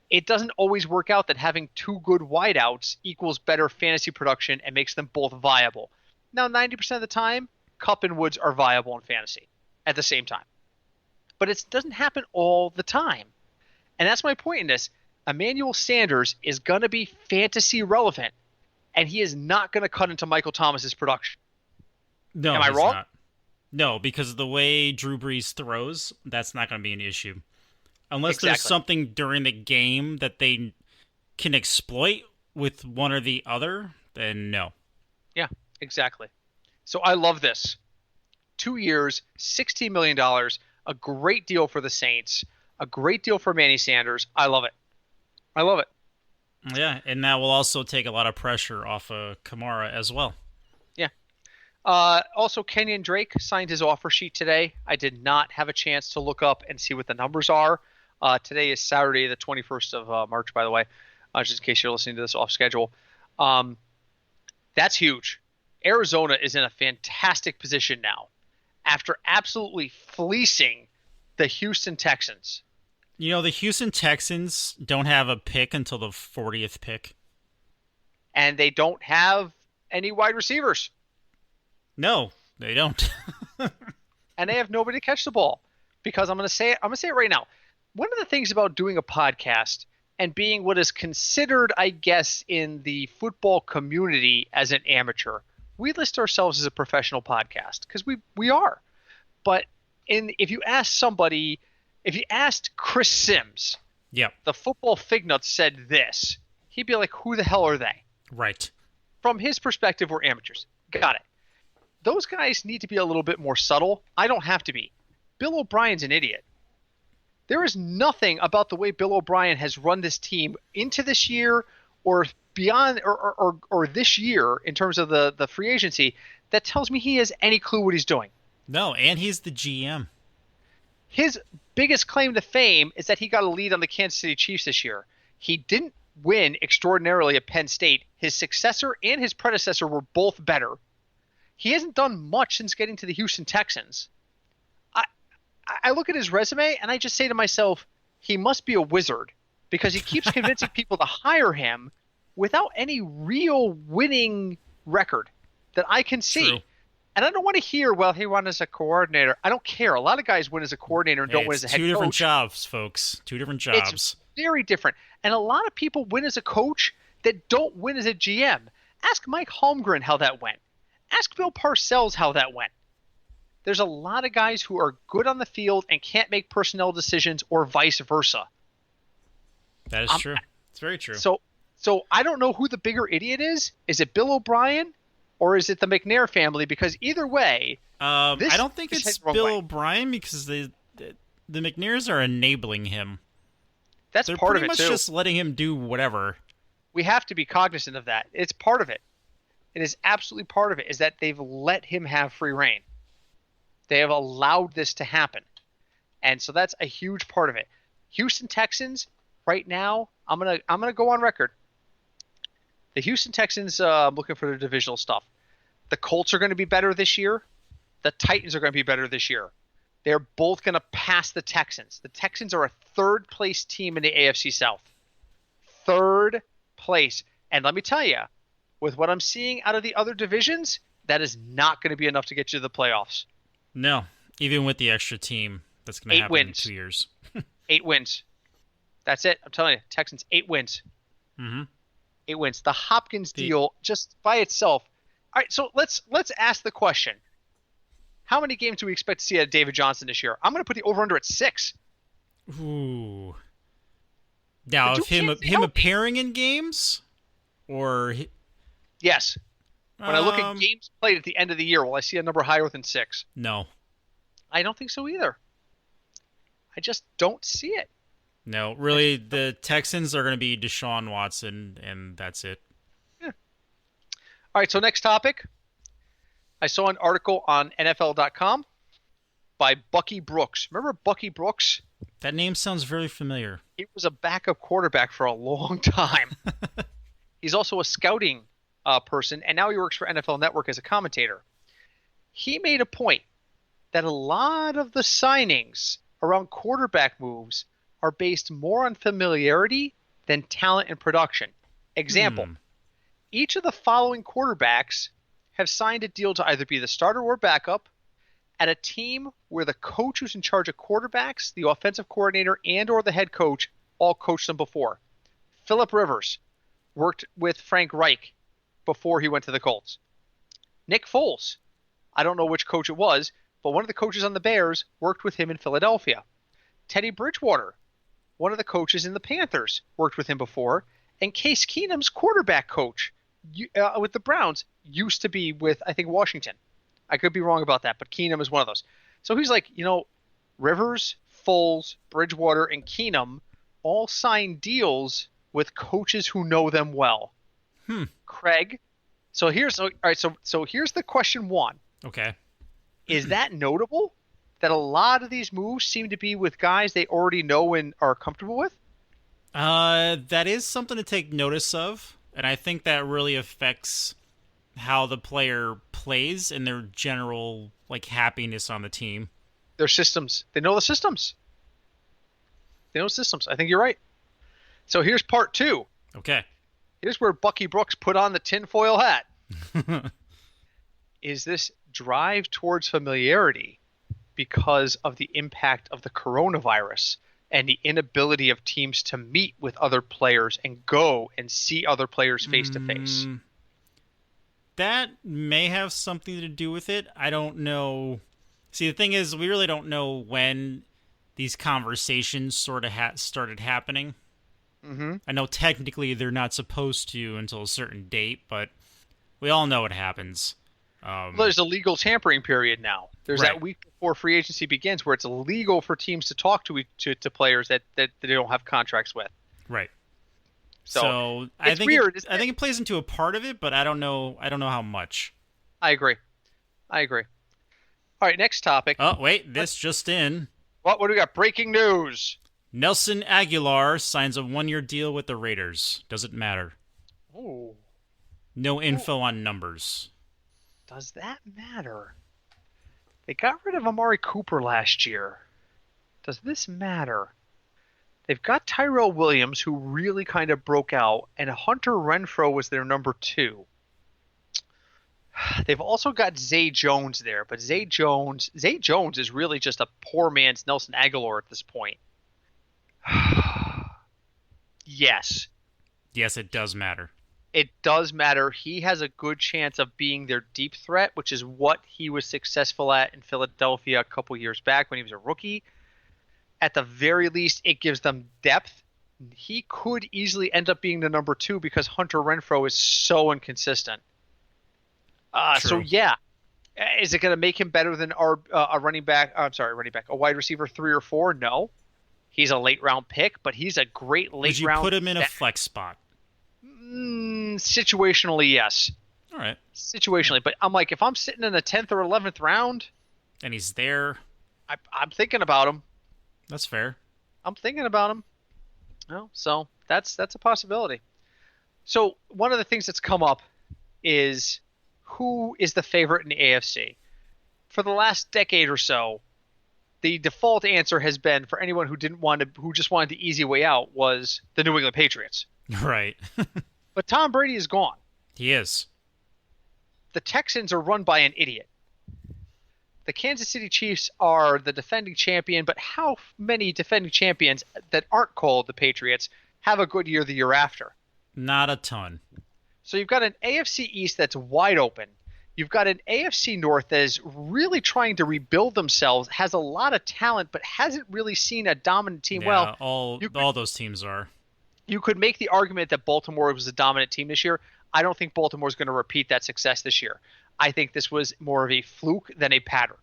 it doesn't always work out that having 2 good wideouts equals better fantasy production and makes them both viable. Now, 90% of the time, Kupp and Woods are viable in fantasy at the same time. But it doesn't happen all the time. And that's my point in this. Emannuel Sanders is going to be fantasy relevant, and he is not going to cut into Michael Thomas's production. No, am I wrong? Not. No, because of the way Drew Brees throws, that's not going to be an issue. Unless there's something during the game that they can exploit with one or the other, then no. Yeah, exactly. So I love this. 2 years, $16 million, a great deal for the Saints, a great deal for Manny Sanders. I love it. I love it. Yeah, and that will also take a lot of pressure off of Kamara as well. Yeah. Also, Kenyon Drake signed his offer sheet today. I did not have a chance to look up and see what the numbers are. Today is Saturday, the 21st of March, by the way, just in case you're listening to this off schedule. That's huge. Arizona is in a fantastic position now after absolutely fleecing the Houston Texans. You know, the Houston Texans don't have a pick until the 40th pick. And they don't have any wide receivers. No, they don't. And they have nobody to catch the ball. Because I'm going to say it right now. One of the things about doing a podcast and being what is considered, I guess, in the football community as an amateur, we list ourselves as a professional podcast because we are. But if you asked Chris Sims, yep, the football Fignuts said this, he'd be like, who the hell are they? Right. From his perspective, we're amateurs. Got it. Those guys need to be a little bit more subtle. I don't have to be. Bill O'Brien's an idiot. There is nothing about the way Bill O'Brien has run this team into this year or beyond or this year in terms of the free agency that tells me he has any clue what he's doing. No, and he's the GM. His biggest claim to fame is that he got a lead on the Kansas City Chiefs this year. He didn't win extraordinarily at Penn State. His successor and his predecessor were both better. He hasn't done much since getting to the Houston Texans. I look at his resume and I just say to myself, he must be a wizard because he keeps convincing people to hire him without any real winning record that I can see. True. And I don't want to hear, well, he won as a coordinator. I don't care. A lot of guys win as a coordinator and don't win as a head coach. 2 different jobs, folks. 2 different jobs. very different. And a lot of people win as a coach that don't win as a GM. Ask Mike Holmgren how that went. Ask Bill Parcells how that went. There's a lot of guys who are good on the field and can't make personnel decisions, or vice versa. That is true. It's very true. So I don't know who the bigger idiot is. Is it Bill O'Brien or is it the McNair family? Because either way, I don't think it's Bill O'Brien, because the McNairs are enabling him. They're part of it, pretty much too. just letting him do whatever. We have to be cognizant of that. It's part of it. It is absolutely part of it, is that they've let him have free reign. They have allowed this to happen. And so that's a huge part of it. Houston Texans, right now, I'm gonna go on record. The Houston Texans, I'm looking for their divisional stuff. The Colts are going to be better this year. The Titans are going to be better this year. They're both going to pass the Texans. The Texans are a third-place team in the AFC South. Third place. And let me tell you, with what I'm seeing out of the other divisions, that is not going to be enough to get you to the playoffs. No, even with the extra team, that's going to happen in 2 years. 8 wins. That's it. I'm telling you, Texans, 8 wins. Mm-hmm. 8 wins. The Hopkins deal, just by itself. All right, so let's ask the question. How many games do we expect to see out of David Johnson this year? I'm going to put the over-under at 6. Ooh. Now, of him appearing in games? Or... Yes. When I look at games played at the end of the year, will I see a number higher than 6? No. I don't think so either. I just don't see it. No, really, the Texans are going to be Deshaun Watson, and that's it. Yeah. All right, so next topic. I saw an article on NFL.com by Bucky Brooks. Remember Bucky Brooks? That name sounds very familiar. He was a backup quarterback for a long time. He's also a scouting person, and now he works for NFL Network as a commentator. He made a point that a lot of the signings around quarterback moves are based more on familiarity than talent and production. Example, each of the following quarterbacks have signed a deal to either be the starter or backup at a team where the coach who's in charge of quarterbacks, the offensive coordinator, and or the head coach all coached them before. Phillip Rivers worked with Frank Reich before he went to the Colts. Nick Foles, I don't know which coach it was, but one of the coaches on the Bears worked with him in Philadelphia. Teddy Bridgewater, one of the coaches in the Panthers, worked with him before. And Case Keenum's quarterback coach with the Browns used to be with, I think, Washington. I could be wrong about that, but Keenum is one of those. So he's like, Rivers, Foles, Bridgewater, and Keenum all signed deals with coaches who know them well. Craig, so here's the question one. Okay. Is that notable? That a lot of these moves seem to be with guys they already know and are comfortable with? That is something to take notice of, and I think that really affects how the player plays and their general happiness on the team. Their systems. They know the systems. I think you're right. So here's part 2. Okay. Here's where Bucky Brooks put on the tinfoil hat. Is this drive towards familiarity because of the impact of the coronavirus and the inability of teams to meet with other players and go and see other players face to face? That may have something to do with it. I don't know. See, the thing is, we really don't know when these conversations sort of started happening. Mm-hmm. I know technically they're not supposed to until a certain date, but we all know what happens. There's a legal tampering period now. There's right. that week before free agency begins where it's illegal for teams to talk to players that they don't have contracts with. Right. So I think weird. I think it plays into a part of it, but I don't know how much. I agree. All right, next topic. Oh, wait, this just in. What do we got? Breaking news. Nelson Aguilar signs a 1-year deal with the Raiders. Does it matter? Oh. No info on numbers. Does that matter? They got rid of Amari Cooper last year. Does this matter? They've got Tyrell Williams, who really kind of broke out, and Hunter Renfrow was their number 2. They've also got Zay Jones there, but Zay Jones is really just a poor man's Nelson Aguilar at this point. Yes, Yes, it does matter. it does matter. He has a good chance of being their deep threat, which is what he was successful at in Philadelphia a couple years back when he was a rookie. At the very least, it gives them depth. He could easily end up being the number 2 because Hunter Renfrow is so inconsistent. So True. yeah, is it going to make him better than a running back? I'm sorry, running back, a wide receiver 3 or 4? No, he's a late round pick, but he's a great late Would you round. put him in a flex spot? Situationally, yes. All right. Situationally, but I'm like, if I'm sitting in the 10th or 11th round, And he's there. I'm thinking about him. That's fair. I'm thinking about him. No, so that's a possibility. So one of the things that's come up is who is the favorite in the AFC? For the last decade or so, the default answer has been for anyone who who just wanted the easy way out was the New England Patriots. Right. But Tom Brady is gone. He is. The Texans are run by an idiot. The Kansas City Chiefs are the defending champion, but how many defending champions that aren't called the Patriots have a good year the year after? Not a ton. So you've got an AFC East that's wide open. You've got an AFC North that is really trying to rebuild themselves, has a lot of talent, but hasn't really seen a dominant team. Yeah, Well, all those teams are. you could make the argument that Baltimore was a dominant team this year. I don't think Baltimore's going to repeat that success this year. I think this was more of a fluke than a pattern.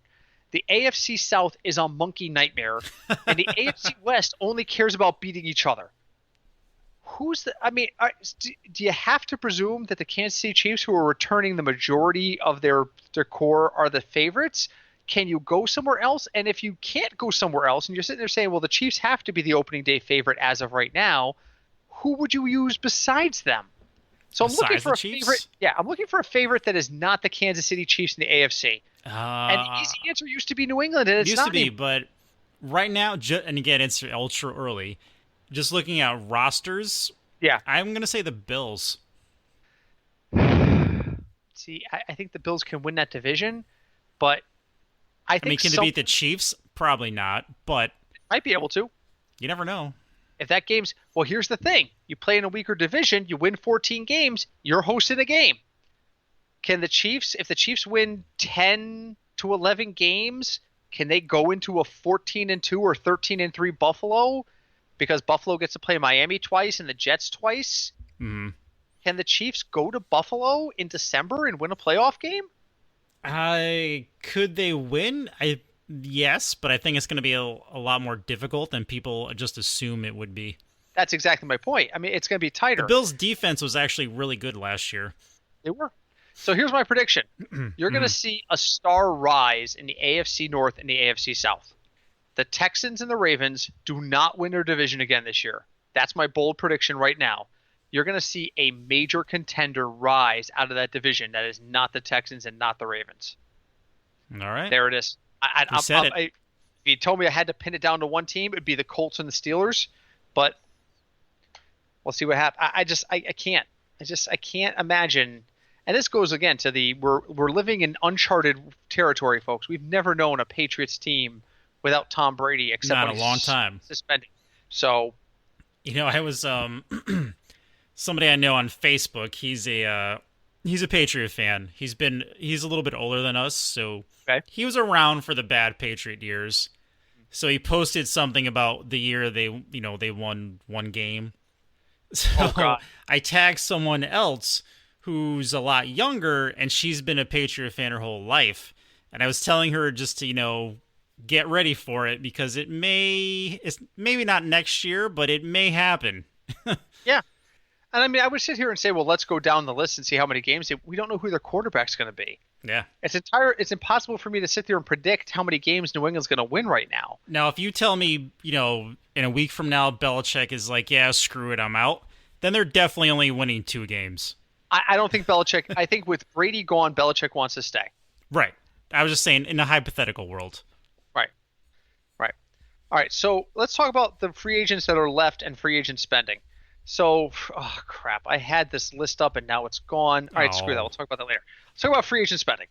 The AFC South is a monkey nightmare, and the AFC West only cares about beating each other. Do you have to presume that the Kansas City Chiefs, who are returning the majority of their core, are the favorites? Can you go somewhere else? And if you can't go somewhere else, and you're sitting there saying, well, the Chiefs have to be the opening day favorite as of right now, who would you use besides them? So I'm looking for a favorite. Yeah, I'm looking for a favorite that is not the Kansas City Chiefs in the AFC. And the easy answer used to be New England, and it's used not to be, but right now, and again, it's ultra early. Just looking at rosters, yeah. I'm going to say the Bills. See, I think the Bills can win that division, but I think can they beat the Chiefs? Probably not, but might be able to. You never know. If that game's well, here's the thing: you play in a weaker division, you win 14 games, you're hosting a game. Can the Chiefs, if the Chiefs win 10 to 11 games, can they go into a 14-2 or 13-3 Buffalo? Because Buffalo gets to play Miami twice and the Jets twice. Mm-hmm. Can the Chiefs go to Buffalo in December and win a playoff game? Could they win? Yes, but I think it's going to be a lot more difficult than people just assume it would be. That's exactly my point. I mean, it's going to be tighter. The Bills' defense was actually really good last year. They were. So here's my prediction. You're going to see a star rise in the AFC North and the AFC South. The Texans and the Ravens do not win their division again this year. That's my bold prediction right now. You're going to see a major contender rise out of that division that is not the Texans and not the Ravens. All right. There it is. If you told me I had to pin it down to one team, it'd be the Colts and the Steelers. But we'll see what happens. I can't imagine. And this goes again to we're living in uncharted territory, folks. We've never known a Patriots team without Tom Brady, except not when a long time suspended. So, I was somebody I know on Facebook. He's a Patriot fan. He's a little bit older than us, so okay. He was around for the bad Patriot years. So he posted something about the year they won one game. So I tagged someone else who's a lot younger, and she's been a Patriot fan her whole life. And I was telling her just to, get ready for it because it's maybe not next year, but it may happen. Yeah. And I mean, I would sit here and say, well, let's go down the list and see how many games. We don't know who their quarterback's going to be. Yeah. It's impossible for me to sit there and predict how many games New England's going to win right now. Now, if you tell me, in a week from now, Belichick is like, yeah, screw it, I'm out, then they're definitely only winning 2 games. I don't think Belichick – I think with Brady gone, Belichick wants to stay. Right. I was just saying in a hypothetical world. Right. All right, so let's talk about the free agents that are left and free agent spending. So, oh, crap. I had this list up, and now it's gone. All right, Screw that. We'll talk about that later. Let's talk about free agent spending.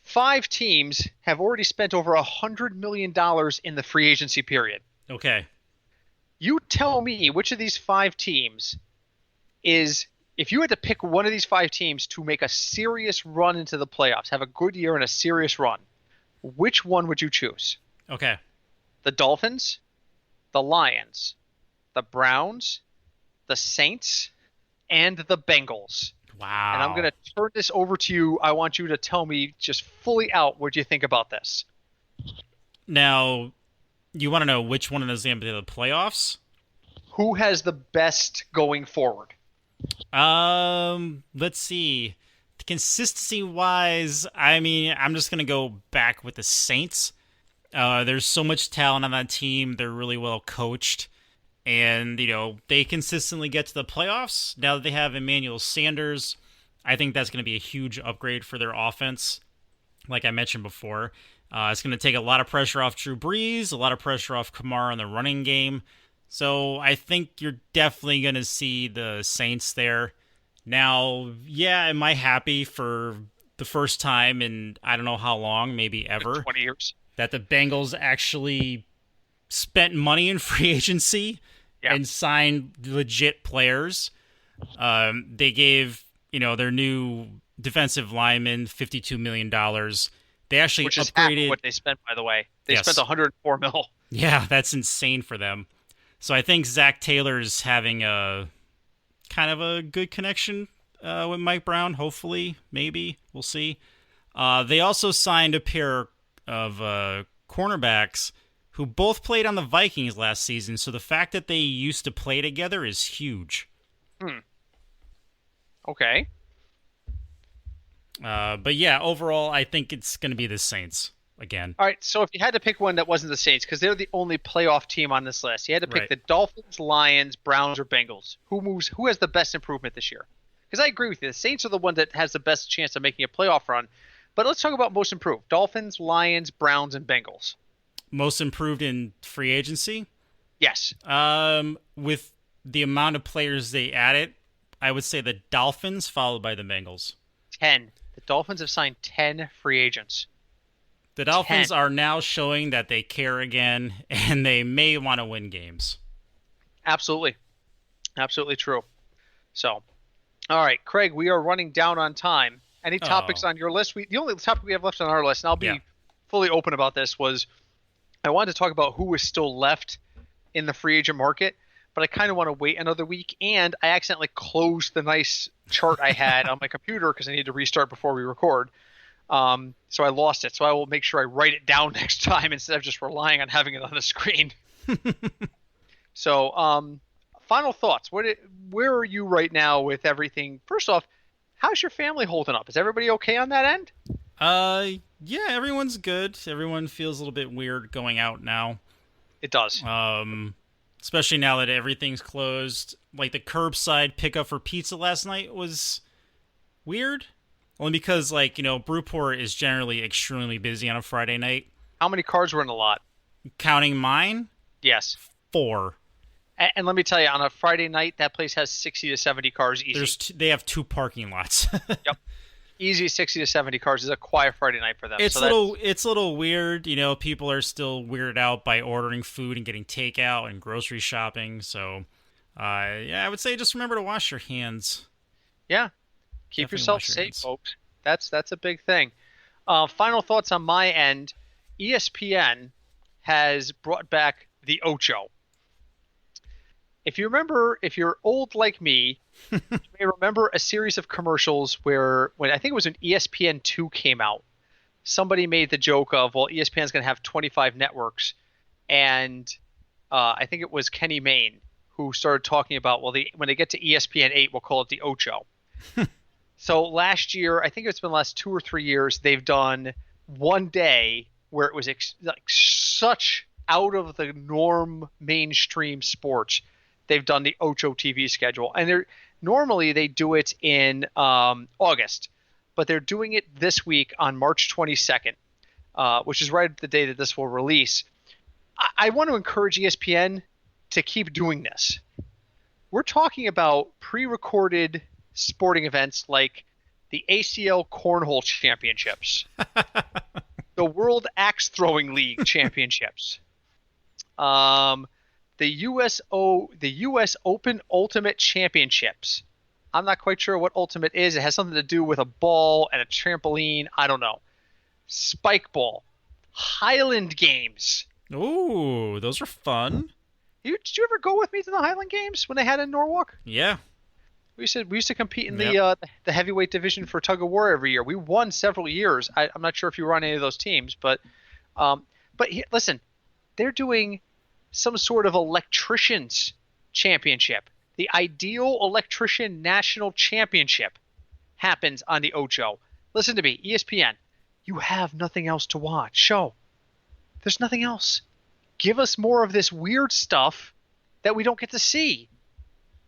5 teams have already spent over $100 million in the free agency period. Okay. You tell me which of these five teams is, if you had to pick one of these five teams to make a serious run into the playoffs, have a good year and a serious run, which one would you choose? Okay. The Dolphins, the Lions, the Browns, the Saints, and the Bengals. Wow. And I'm going to turn this over to you. I want you to tell me just fully out what you think about this. Now, you want to know which one is going to be the playoffs? Who has the best going forward? Let's see. Consistency wise, I mean, I'm just going to go back with the Saints. There's so much talent on that team. They're really well coached. And, they consistently get to the playoffs. Now that they have Emannuel Sanders, I think that's going to be a huge upgrade for their offense, like I mentioned before. It's going to take a lot of pressure off Drew Brees, a lot of pressure off Kamara in the running game. So I think you're definitely going to see the Saints there. Now, yeah, am I happy for the first time in I don't know how long, maybe ever, 20 years, that the Bengals actually spent money in free agency and signed legit players. They gave, their new defensive lineman $52 million. They actually which is upgraded half what they spent, by the way. They spent $104 million. Yeah, that's insane for them. So I think Zach Taylor's having a kind of a good connection with Mike Brown. Hopefully, maybe we'll see. They also signed a pair of cornerbacks who both played on the Vikings last season. So the fact that they used to play together is huge. Okay. But yeah, overall, I think it's going to be the Saints again. All right, so if you had to pick one that wasn't the Saints, because they're the only playoff team on this list, you had to pick the Dolphins, Lions, Browns, or Bengals. Who has the best improvement this year? Because I agree with you. The Saints are the one that has the best chance of making a playoff run. But let's talk about most improved. Dolphins, Lions, Browns, and Bengals. Most improved in free agency? Yes. With the amount of players they added, I would say the Dolphins, followed by the Bengals. 10. The Dolphins have signed 10 free agents. The Dolphins are now showing that they care again, and they may want to win games. Absolutely. Absolutely true. So, all right, Craig, we are running down on time. Any topics on your list? The only topic we have left on our list, and I'll be fully open about this, was I wanted to talk about who is still left in the free agent market, but I kind of want to wait another week, and I accidentally closed the nice chart I had on my computer because I need to restart before we record. So I lost it. So I will make sure I write it down next time instead of just relying on having it on the screen. So, final thoughts. Where are you right now with everything? First off, how's your family holding up? Is everybody okay on that end? Yeah, everyone's good. Everyone feels a little bit weird going out now. It does. Especially now that everything's closed. Like the curbside pickup for pizza last night was weird. Only because, Brewport is generally extremely busy on a Friday night. How many cars were in the lot? Counting mine? Yes. 4. And let me tell you, on a Friday night, that place has 60 to 70 cars easy. They have 2 parking lots. Yep. Easy 60 to 70 cars is a quiet Friday night for them. It's a little weird. People are still weirded out by ordering food and getting takeout and grocery shopping. So, I would say just remember to wash your hands. Yeah. Keep yourself safe, folks. That's a big thing. Final thoughts on my end. ESPN has brought back the Ocho. If you're old like me, you may remember a series of commercials when I think it was when ESPN2 came out, somebody made the joke of, well, ESPN's going to have 25 networks. And I think it was Kenny Mayne who started talking about, well, when they get to ESPN8, we'll call it the Ocho. So last year, I think it's been the last 2 or 3 years, they've done one day where it was such out of the norm mainstream sports. They've done the Ocho TV schedule. And normally they do it in August, but they're doing it this week on March 22nd, which is right at the day that this will release. I want to encourage ESPN to keep doing this. We're talking about pre-recorded sporting events like the ACL Cornhole Championships, the World Axe Throwing League Championships, the US Open Ultimate Championships. I'm not quite sure what Ultimate is. It has something to do with a ball and a trampoline. I don't know. Spike ball. Highland Games. Ooh, those are fun. Did you ever go with me to the Highland Games when they had in Norwalk? Yeah. We used to compete in the heavyweight division for tug of war every year. We won several years. I'm not sure if you were on any of those teams, but listen, they're doing some sort of electricians championship. The Ideal Electrician National Championship happens on the Ocho. Listen to me, ESPN. You have nothing else to watch. Show. There's nothing else. Give us more of this weird stuff that we don't get to see.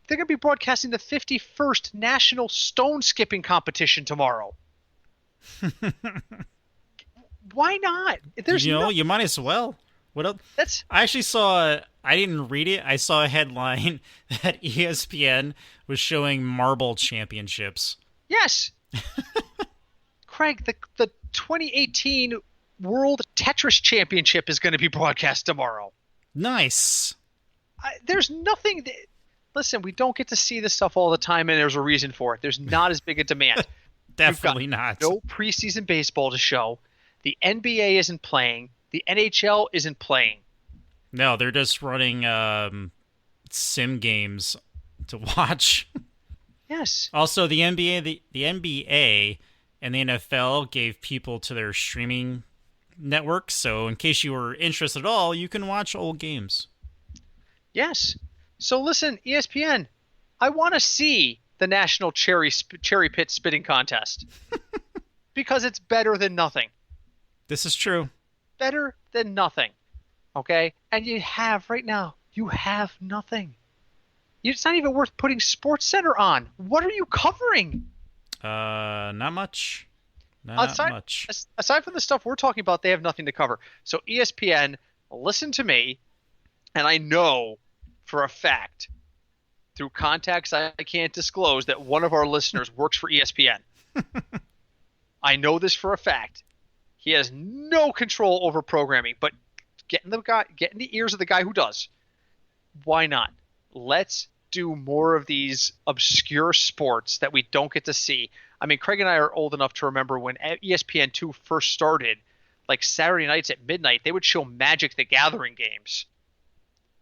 They're going to be broadcasting the 51st National Stone Skipping Competition tomorrow. Why not? You might as well. What else? I actually saw. I didn't read it. I saw a headline that ESPN was showing marble championships. Yes. Craig, the 2018 World Tetris Championship is going to be broadcast tomorrow. Nice. There's nothing. Listen, we don't get to see this stuff all the time, and there's a reason for it. There's not as big a demand. Definitely not. No preseason baseball to show. The NBA isn't playing. The NHL isn't playing. No, they're just running sim games to watch. Yes. Also, the NBA and the NFL gave people to their streaming network, so in case you were interested at all, you can watch old games. Yes. So listen, ESPN, I want to see the National Cherry Pit Spitting Contest because it's better than nothing. This is true. Better than nothing. Okay? And you have nothing. It's not even worth putting SportsCenter on. What are you covering? Not much. Not much. Aside from the stuff we're talking about, they have nothing to cover. So ESPN, listen to me, and I know for a fact, through contacts I can't disclose, that one of our listeners works for ESPN. I know this for a fact. He has no control over programming, but get in the ears of the guy who does. Why not? Let's do more of these obscure sports that we don't get to see. I mean, Craig and I are old enough to remember when ESPN2 first started, like Saturday nights at midnight, they would show Magic the Gathering games.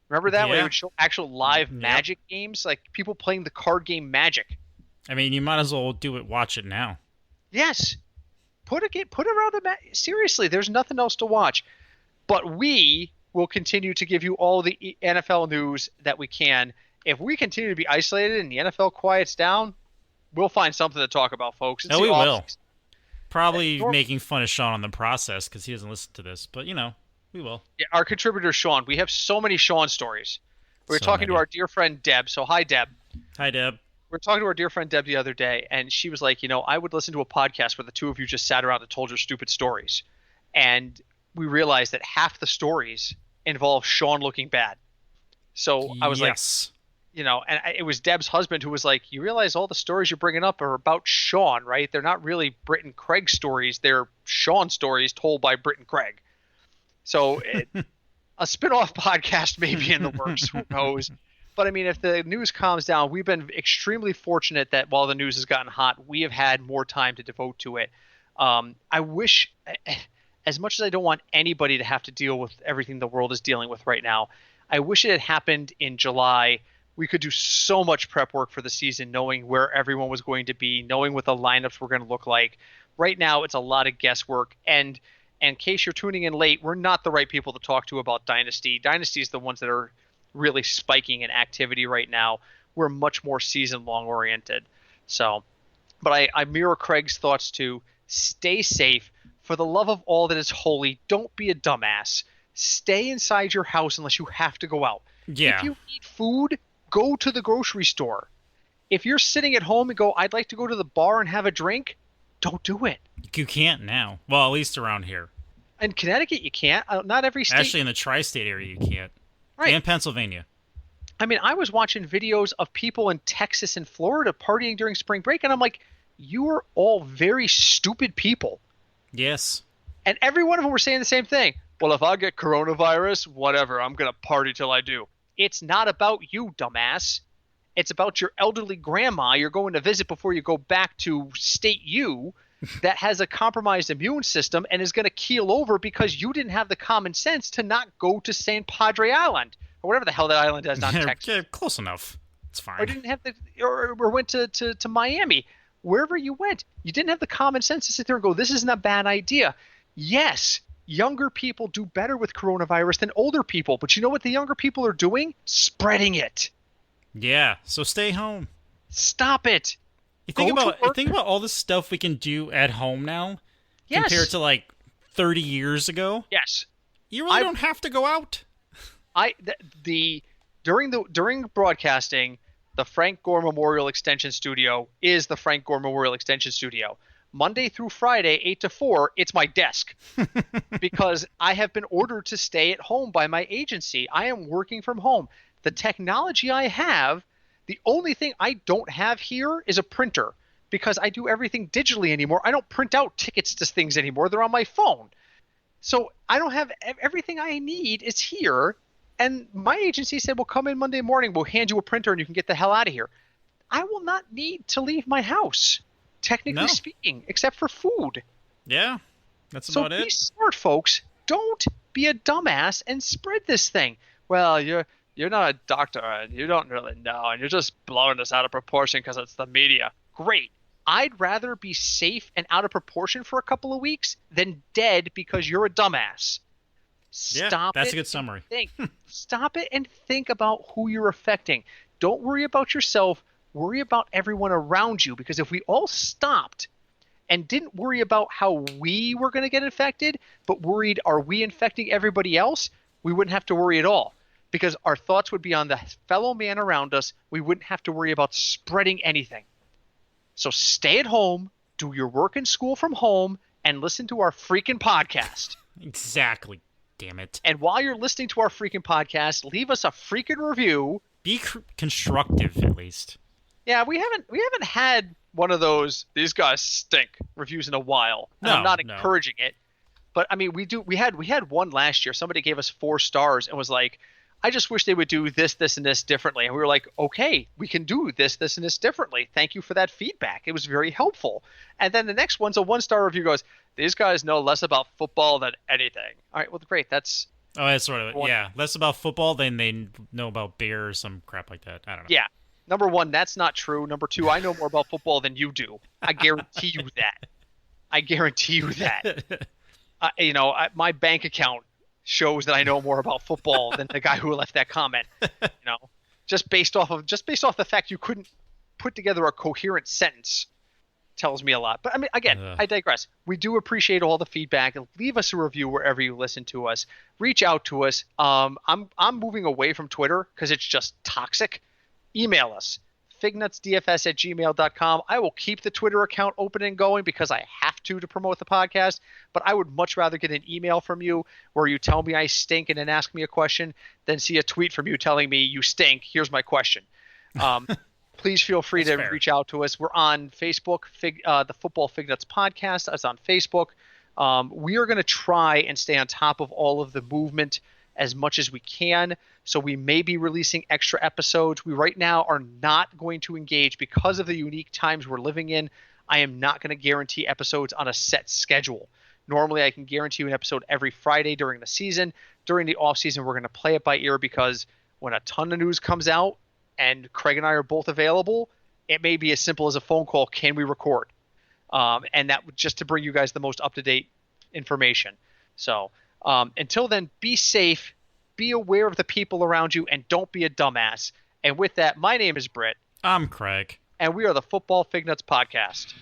Remember that? Yeah. When they would show actual live Magic games, like people playing the card game Magic. I mean, you might as well watch it now. Yes. Put around seriously, there's nothing else to watch. But we will continue to give you all the NFL news that we can. If we continue to be isolated and the NFL quiets down, we'll find something to talk about, folks. We will. Probably making fun of Sean on the process because he doesn't listen to this, but we will. Yeah, our contributor Sean. We have so many Sean stories. We were talking to our dear friend Deb. So hi, Deb. Hi, Deb. We were talking to our dear friend Deb the other day, and she was like, I would listen to a podcast where the two of you just sat around and told your stupid stories. And we realized that half the stories involve Sean looking bad. So I was like, and it was Deb's husband who was like, you realize all the stories you're bringing up are about Sean, right? They're not really Britt and Craig stories. They're Sean stories told by Britt and Craig. So a spin-off podcast may be in the works. Who knows? But, I mean, if the news calms down, we've been extremely fortunate that while the news has gotten hot, we have had more time to devote to it. I wish, as much as I don't want anybody to have to deal with everything the world is dealing with right now, I wish it had happened in July. We could do so much prep work for the season, knowing where everyone was going to be, knowing what the lineups were going to look like. Right now, it's a lot of guesswork. And in case you're tuning in late, we're not the right people to talk to about Dynasty. Dynasty is the ones that are really spiking in activity right now. We're much more season-long oriented. So, but I mirror Craig's thoughts too. Stay safe. For the love of all that is holy, don't be a dumbass. Stay inside your house unless you have to go out. Yeah. If you need food, go to the grocery store. If you're sitting at home and go, I'd like to go to the bar and have a drink, don't do it. You can't now. Well, at least around here. In Connecticut, you can't. Not every state. Actually, in the tri-state area, you can't. Right. And Pennsylvania. I mean, I was watching videos of people in Texas and Florida partying during spring break, and I'm like, you are all very stupid people. Yes. And every one of them were saying the same thing. Well, if I get coronavirus, whatever, I'm going to party till I do. It's not about you, dumbass. It's about your elderly grandma you're going to visit before you go back to state U that has a compromised immune system and is going to keel over because you didn't have the common sense to not go to San Padre Island or whatever the hell that island is on Texas. Yeah, close enough. It's fine. Or didn't have or went to Miami. Wherever you went, you didn't have the common sense to sit there and go, this isn't a bad idea. Yes, younger people do better with coronavirus than older people, but you know what the younger people are doing? Spreading it. Yeah, so stay home. Stop it. You think about all the stuff we can do at home now compared to like 30 years ago. Yes. You really don't have to go out. During broadcasting, the Frank Gore Memorial Extension Studio is the Frank Gore Memorial Extension Studio. Monday through Friday, 8 to 4, it's my desk because I have been ordered to stay at home by my agency. I am working from home. The technology I have, the only thing I don't have here is a printer because I do everything digitally anymore. I don't print out tickets to things anymore. They're on my phone. So I don't have everything I need is here. And my agency said, well, come in Monday morning. We'll hand you a printer and you can get the hell out of here. I will not need to leave my house, technically speaking, except for food. Yeah, that's about it. So be smart, folks. Don't be a dumbass and spread this thing. Well, you're not a doctor and you don't really know and you're just blowing this out of proportion because it's the media. Great. I'd rather be safe and out of proportion for a couple of weeks than dead because you're a dumbass. That's a good summary. Stop it and think about who you're affecting. Don't worry about yourself. Worry about everyone around you, because if we all stopped and didn't worry about how we were going to get infected, but worried, are we infecting everybody else? We wouldn't have to worry at all because our thoughts would be on the fellow man around us. We wouldn't have to worry about spreading anything. So stay at home, do your work and school from home, and listen to our freaking podcast. Exactly. Damn it. And while you're listening to our freaking podcast, leave us a freaking review. Be constructive, at least. Yeah, we haven't had one of those "these guys stink" reviews in a while. And I'm not encouraging it, but I mean, we had one last year. Somebody gave us 4 stars and was like, "I just wish they would do this, this, and this differently." And we were like, "Okay, we can do this, this, and this differently. Thank you for that feedback. It was very helpful." And then the next one's a 1-star review goes, "These guys know less about football than anything." All right, well, great. That's sort of it. Yeah, less about football than they know about beer or some crap like that. I don't know. Yeah. Number 1, that's not true. Number 2, I know more about football than you do. I guarantee you that. My bank account shows that I know more about football than the guy who left that comment. Just based off the fact you couldn't put together a coherent sentence tells me a lot. But I mean, again, I digress. We do appreciate all the feedback. Leave us a review wherever you listen to us. Reach out to us. I'm moving away from Twitter because it's just toxic. Email us, fignutsdfs@gmail.com. I will keep the Twitter account open and going because I have to promote the podcast, but I would much rather get an email from you where you tell me I stink and then ask me a question than see a tweet from you telling me you stink. Here's my question. Please feel free to reach out to us. We're on Facebook, the Football Fignuts Podcast. It's on Facebook. We are going to try and stay on top of all of the movement as much as we can. So we may be releasing extra episodes. We right now are not going to engage because of the unique times we're living in. I am not going to guarantee episodes on a set schedule. Normally I can guarantee you an episode every Friday during the season. During the off season, we're going to play it by ear because when a ton of news comes out and Craig and I are both available, it may be as simple as a phone call. Can we record? And that just to bring you guys the most up-to-date information. So until then, be safe, be aware of the people around you, and don't be a dumbass. And with that, my name is Britt. I'm Craig. And we are the Football Fignuts Podcast.